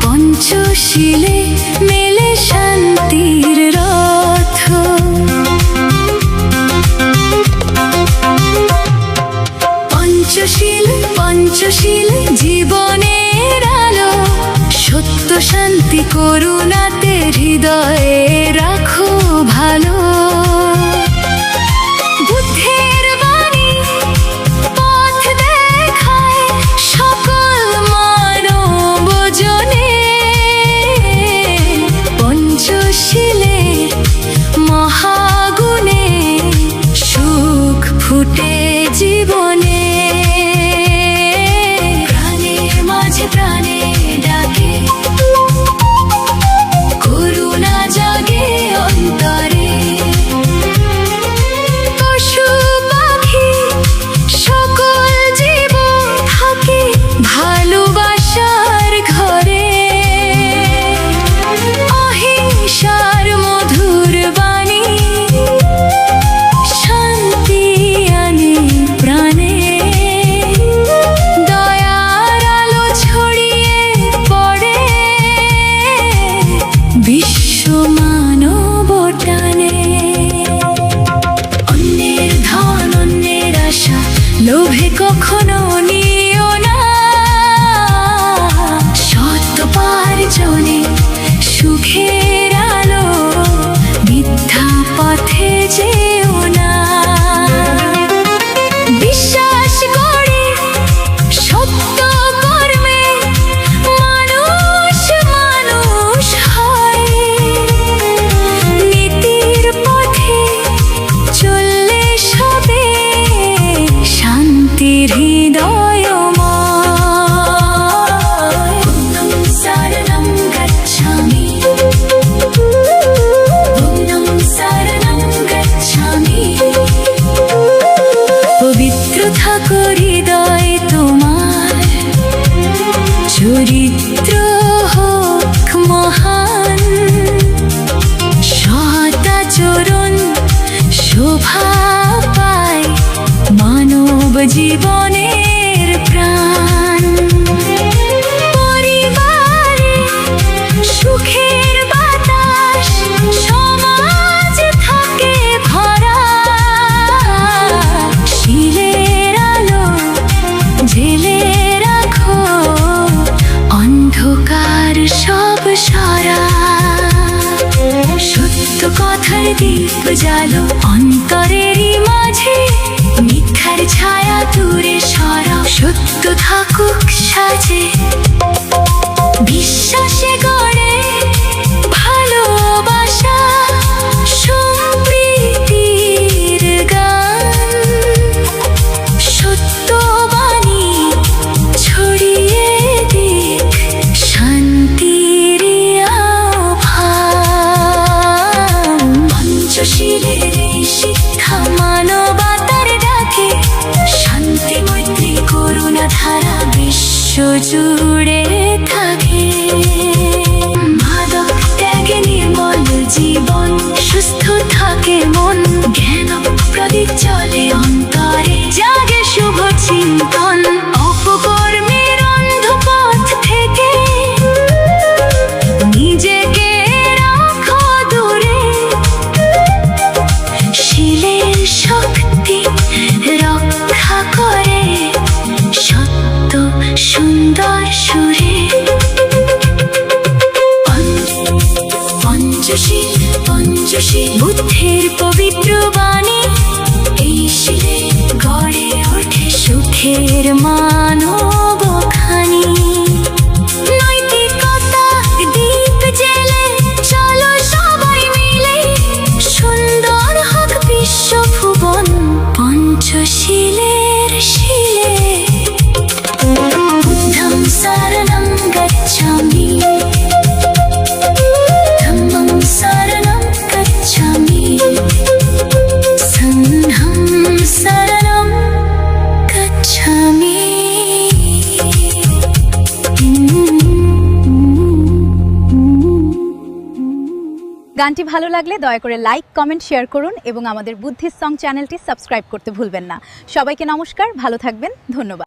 পঞ্চশীলে মেলে শান্তির রথ। পঞ্চশীল জীবনের আলো, সত্য শান্তি করুণাতে হৃদয়ে রাখো ভালো। বুদ্ধের বাণী পথ দেখায় সকল মানব জনে। পঞ্চশীলের মহাগুণে সুখ ফুটে জীবনে। প্রাণের মাঝে প্রাণে ডাকে, করুণা জাগে অন্তরে। পশু পাখি সকল জীব থাকে ভালোবাসার ঘরে। অহিংসার মধুর বাণী শান্তি আনে প্রাণে। দয়ার আলো ছড়িয়ে পড়ে বিশ্ব মানব টানে। অন্যের ধন অন্যের আশা লোভে কখনো নিও না। সত্যপার্জনে সুখের আলো, মিথ্যা পথে যেও না। বিশ্বাস করে সত্য কর্মে মানুষ হয়। নীতির পথে চললে সবে শান্তির হৃদয়ময়। বুদ্ধং শরণং গচ্ছামি, বুদ্ধং শরণং গচ্ছামি। পবিত্র থাকো হৃদয় তোমার, চরিত্র হোক মহান। সদাচরণ শোভা পায় মানব জীবনের প্রাণ। পরিবারে সুখের বাতাস, সমাজ থাকে ভরা। শীলের আলো জেলে রাখো, অন্ধকার সব সরা। সত্য কথার দীপ জ্বালো অন্তরেরই মাঝে, মিথ্যার ছায়া দূরে সরাও, সত্য থাকুক সাজে। বিশ্বাসে গড়ে ভালোবাসা, সম্প্রীতির গান। সত্যবাণী ছড়িয়ে দিক শান্তির আহ্বান। পঞ্চশীলের এই শিক্ষা মানবতার ডাকে, শান্তি মৈত্রী করুণা ধারা বিশ্ব জুড়ে থাকে। গানটি ভালো লাগলে দয়া করে লাইক, কমেন্ট, শেয়ার করুন এবং আমাদের বুদ্ধিস্ট সং চ্যানেলটি সাবস্ক্রাইব করতে ভুলবেন না। সবাইকে নমস্কার, ভালো থাকবেন, ধন্যবাদ।